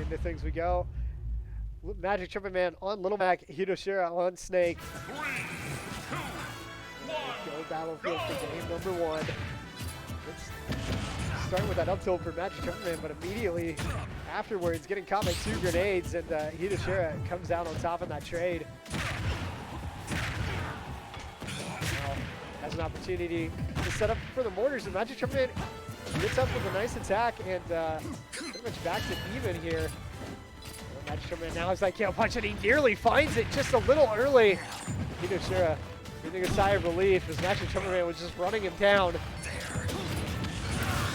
into things we go. Magic Trumpet Man on Little Mac, Hitoshura on Snake. 3, 2, 1, Go Battlefield for game number 1. Let's start with that up tilt for Magic Trumpet Man, but immediately afterwards getting caught by 2 grenades, and Hitoshura comes out on top in that trade. Now has an opportunity to set up for the mortars, and Magic Trumpet Man gets up with a nice attack and pretty much back to even here. Magic Trumpet Man now has that KO punch, and he nearly finds it just a little early. Hitoshura breathing a sigh of relief as Magic Trumpet Man was just running him down.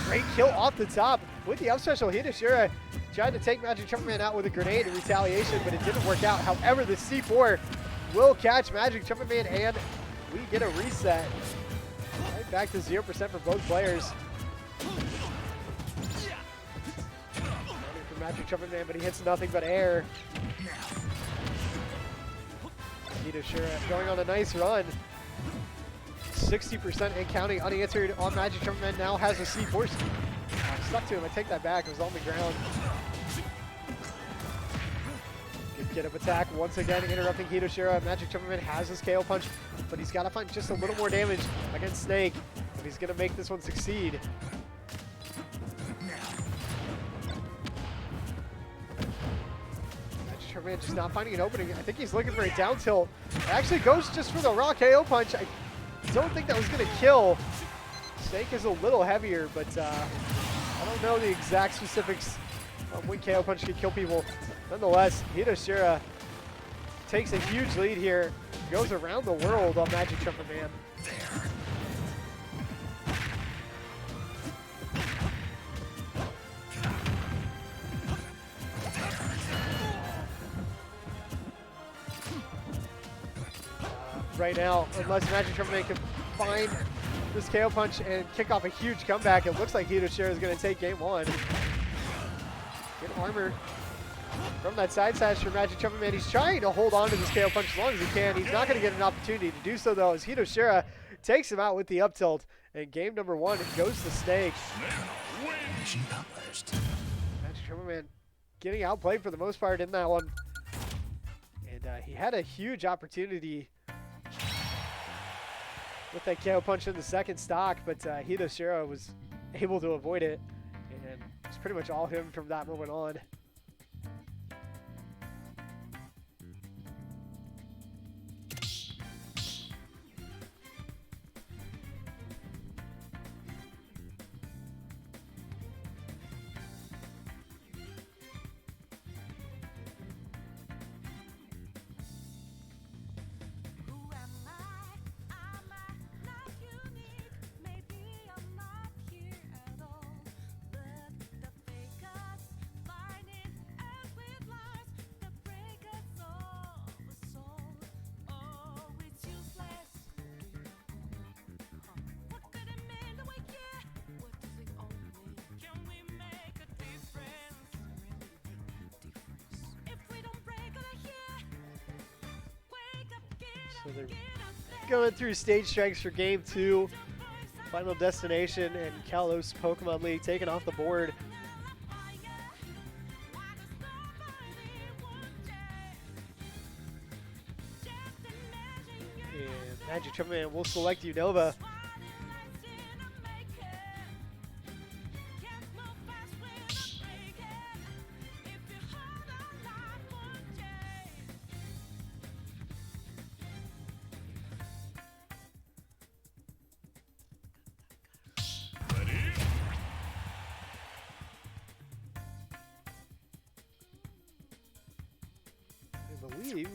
Great kill off the top with the up special. Hitoshura tried to take Magic Trumpet Man out with a grenade in retaliation, but it didn't work out. However, the C4 will catch Magic Trumpet Man, and we get a reset. Right back to 0% for both players. Magic Trumpet Man, but he hits nothing but air. Hitoshura going on a nice run. 60% and counting unanswered on Magic Trumpet Man. Now has a C4. Stuck to him. I take that back. It was on the ground. Good get up attack once again, interrupting Hitoshura. Magic Trumpet Man has his KO punch, but he's got to find just a little more damage against Snake if he's going to make this one succeed. Man, just not finding an opening. I think he's looking for a down tilt. Actually goes just for the raw KO punch. I don't think that was going to kill. Snake is a little heavier, but I don't know the exact specifics on when KO punch can kill people. Nonetheless, Hitoshura takes a huge lead here. Goes around the world on Magic Trumpet Man. Right now, unless Magic Trumpet Man can find this KO punch and kick off a huge comeback, it looks like Hitoshura is going to take game 1. Good armor from that side sash for Magic Trumpet Man. He's trying to hold on to this KO punch as long as he can. He's not going to get an opportunity to do so, though, as Hitoshura takes him out with the up tilt. And game number 1 goes to Snake. Magic Trumpet Man getting outplayed for the most part in that one. And he had a huge opportunity with that KO punch in the second stock, but Hitoshura was able to avoid it, and it's pretty much all him from that moment on. So they're going through stage strengths for game 2. Final Destination and Kalos Pokemon League taken off the board. And Magic Trumpet Man will select Unova.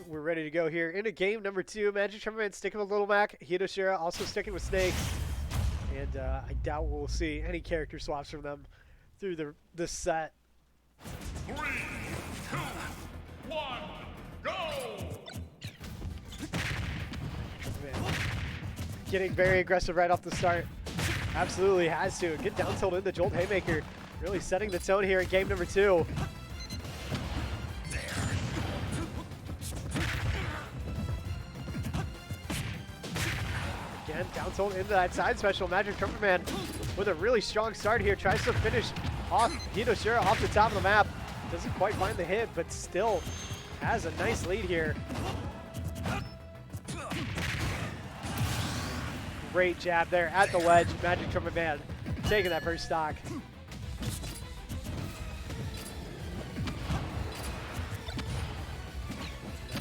We're ready to go here into game number 2. Magic Trumpet Man sticking with Little Mac. Hitoshura also sticking with Snake. And I doubt we'll see any character swaps from them through this set. 3, 2, 1, go! Getting very aggressive right off the start. Absolutely has to. Get down tilt in the Jolt Haymaker. Really setting the tone here in game number 2. Again, down tilt into that side special. Magic Trumpet Man with a really strong start here. Tries to finish off Hitoshura off the top of the map. Doesn't quite find the hit, but still has a nice lead here. Great jab there at the ledge. Magic Trumpet Man taking that first stock.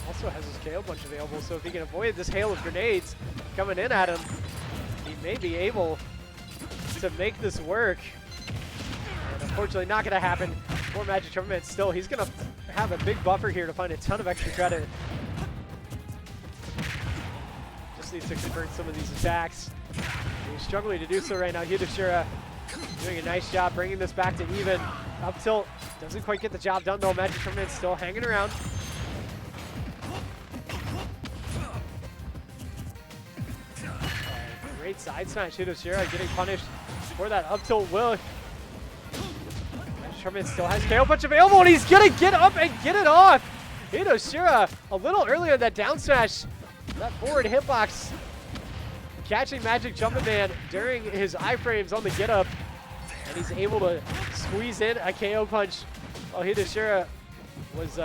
Also has his KO punch available, so if he can avoid this hail of grenades coming in at him, he may be able to make this work. And unfortunately not going to happen for Magic Trumpet Man. Still, he's going to have a big buffer here to find a ton of extra credit. Just needs to convert some of these attacks. He's struggling to do so right now. Hitoshura doing a nice job bringing this back to even. Up tilt, doesn't quite get the job done though. Magic Trumpet Man still hanging around. Great side smash. Hitoshura getting punished for that up tilt will. Magic Trumpet Man still has KO punch available, and he's gonna get up and get it off. Hitoshura a little earlier that down smash, that forward hitbox, catching Magic Trumpet Man during his iframes on the get up, and he's able to squeeze in a KO punch while Hitoshura was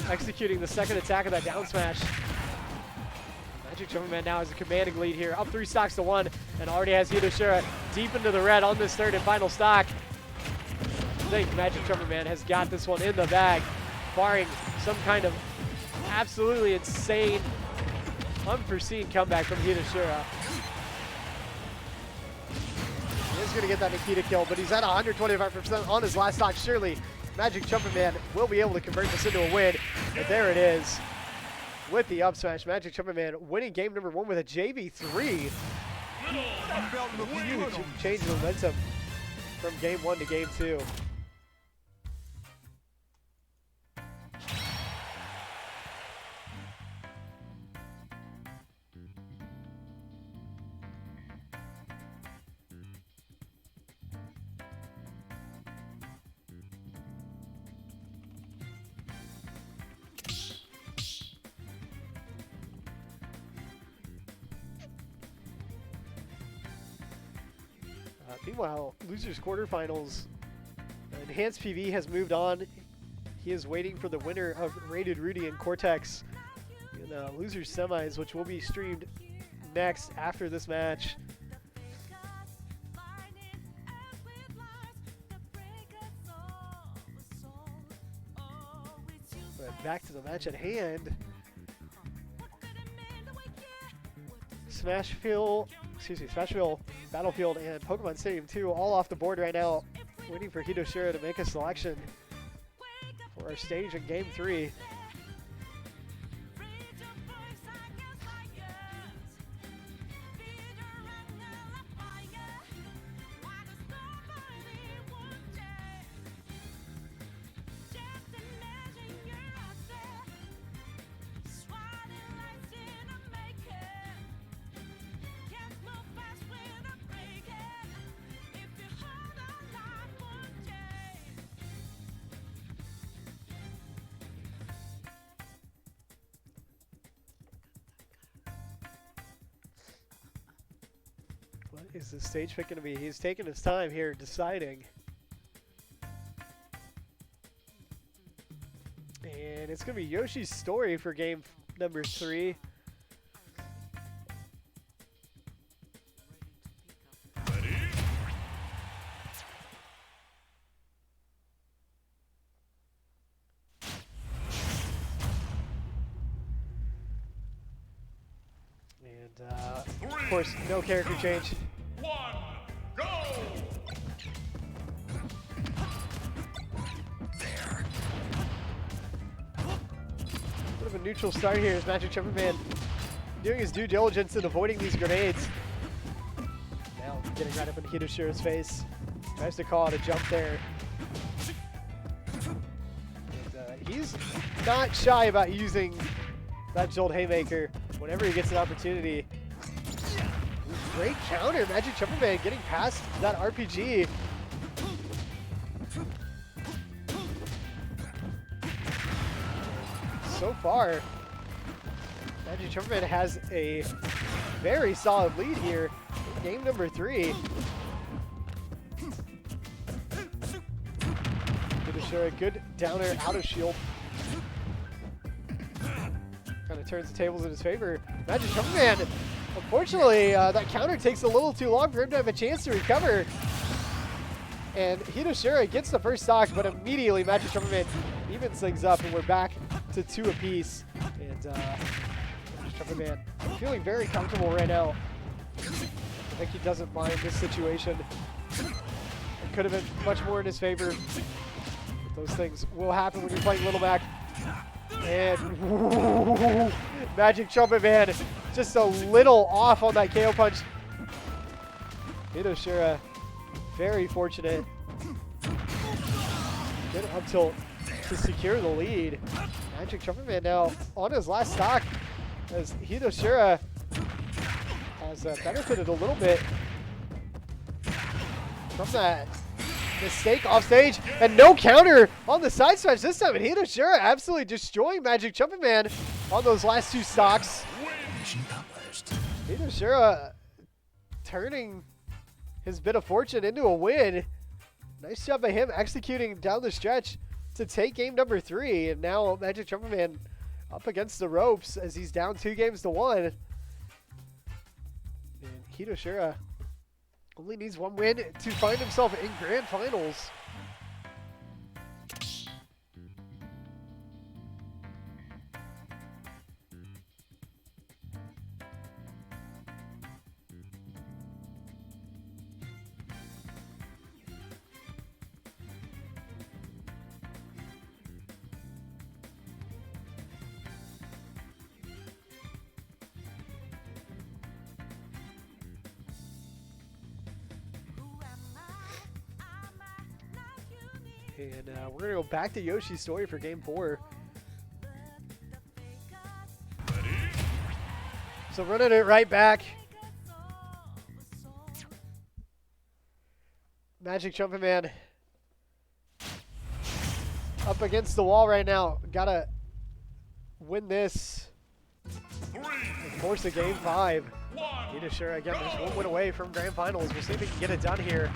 executing the second attack of that down smash. Magic Trumpet Man now has a commanding lead here, up 3 stocks to 1, and already has Hitoshura deep into the red on this third and final stock. I think Magic Trumpet Man has got this one in the bag, barring some kind of absolutely insane, unforeseen comeback from Hitoshura. He is going to get that Nikita kill, but he's at 125% on his last stock. Surely Magic Trumpet Man will be able to convert this into a win, but there it is. With the up smash, Magic Trumpet Man winning game number 1 with a JV3. Huge change of momentum from game 1 to game 2. Meanwhile, losers quarterfinals, Enhanced PV has moved on. He is waiting for the winner of Rated Rudy and Cortex in losers semis, which will be streamed next after this match. But back to the match at hand. Smashville, Battlefield, and Pokemon Stadium 2 all off the board right now, waiting for Hitoshura to make a selection for our stage in Game 3. What is the stage pick going to be? He's taking his time here deciding. And it's going to be Yoshi's Story for game number 3. Of course, no character change. 1, go! Bit of a neutral start here as Magic Trumpet Man doing his due diligence in avoiding these grenades. Now getting right up in Hitoshura's face. Tries to call out a jump there. And, he's not shy about using that Jolt Haymaker whenever he gets an opportunity. Great counter, Magic Trumpet Man getting past that RPG. So far, Magic Trumpet Man has a very solid lead here in game number 3. Hitoshura, good downer out of shield. Kind of turns the tables in his favor. Magic Trumpet Man, unfortunately, that counter takes a little too long for him to have a chance to recover. And Hitoshura gets the first stock, but immediately Magic Trumpet Man evens things up, and we're back to 2 apiece. And Magic Trumpet Man feeling very comfortable right now. I think he doesn't mind this situation. It could have been much more in his favor. But those things will happen when you're playing Little Mac. And Magic Trumpet Man just a little off on that KO punch. Hitoshura very fortunate. Good up tilt to secure the lead. Magic Trumpet Man now on his last stock as Hitoshura has benefited a little bit from that mistake off stage, and no counter on the side smash this time, and Hitoshura absolutely destroying Magic Trumpet Man on those last 2 stocks. Hitoshura turning his bit of fortune into a win. Nice job by him executing down the stretch to take game number 3, and now Magic Trumpet Man up against the ropes as he's down 2 games to 1. And Hitoshura only needs 1 win to find himself in Grand Finals. And we're going to go back to Yoshi's story for game 4. So running it right back. Magic Trumpet Man up against the wall right now. Gotta win this. Of course, the game 5. Hitoshura again, just 1 win away from Grand Finals. We'll see if he can get it done here.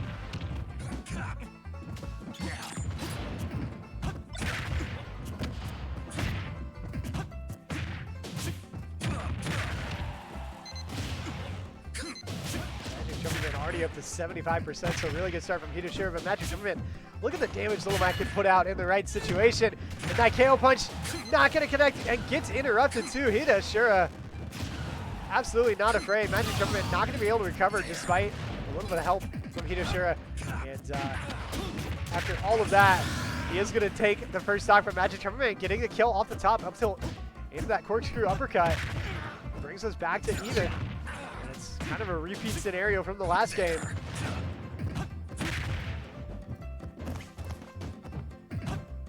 Already up to 75%, so really good start from Hitoshura, but Magic Trumpet Man, look at the damage Little Mac can put out in the right situation. And that KO punch not going to connect and gets interrupted too. Hitoshura absolutely not afraid. Magic Trumpet Man not going to be able to recover despite a little bit of help from Hitoshura. And after all of that, he is going to take the first stock from Magic Trumpet Man, getting the kill off the top up tilt into that corkscrew uppercut. Brings us back to even. Kind of a repeat scenario from the last game.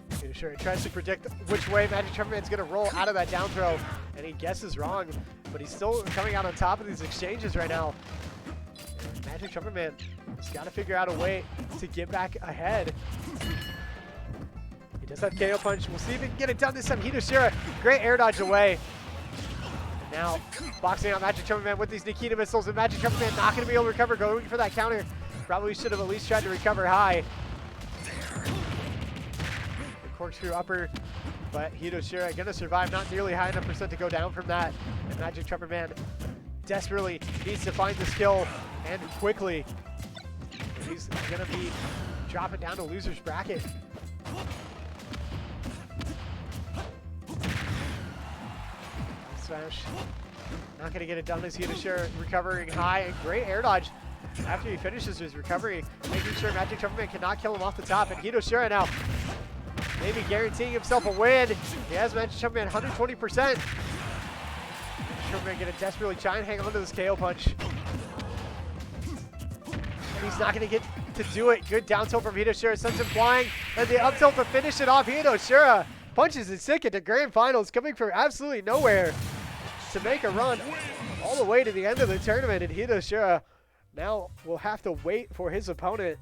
Hitoshura tries to predict which way Magic Trumpet Man's going to roll out of that down throw, and he guesses wrong, but he's still coming out on top of these exchanges right now. And Magic Trumpet Man has got to figure out a way to get back ahead. He does have KO punch. We'll see if he can get it done this time. Hitoshura, great air dodge away. Now, boxing out Magic Trumpet Man with these Nikita missiles, and Magic Trumpet Man not going to be able to recover, going for that counter. Probably should have at least tried to recover high. The corkscrew upper, but Hitoshura going to survive, not nearly high enough percent to go down from that. And Magic Trumpet Man desperately needs to find this kill, and quickly. He's going to be dropping down to loser's bracket. Smash. Not going to get it done as Hitoshura recovering high, and great air dodge after he finishes his recovery, making sure Magic Trumpet Man cannot kill him off the top. And Hitoshura now maybe guaranteeing himself a win. He has Magic Trumpet Man 120%. Magic Trumpet Man going to desperately try and hang on to this KO punch. And he's not going to get to do it. Good down tilt from Hitoshura, sends him flying, and the up tilt to finish it off. Hitoshura punches his ticket to Grand Finals, coming from absolutely nowhere to make a run all the way to the end of the tournament. And Hitoshura now will have to wait for his opponent,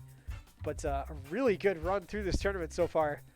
but a really good run through this tournament so far.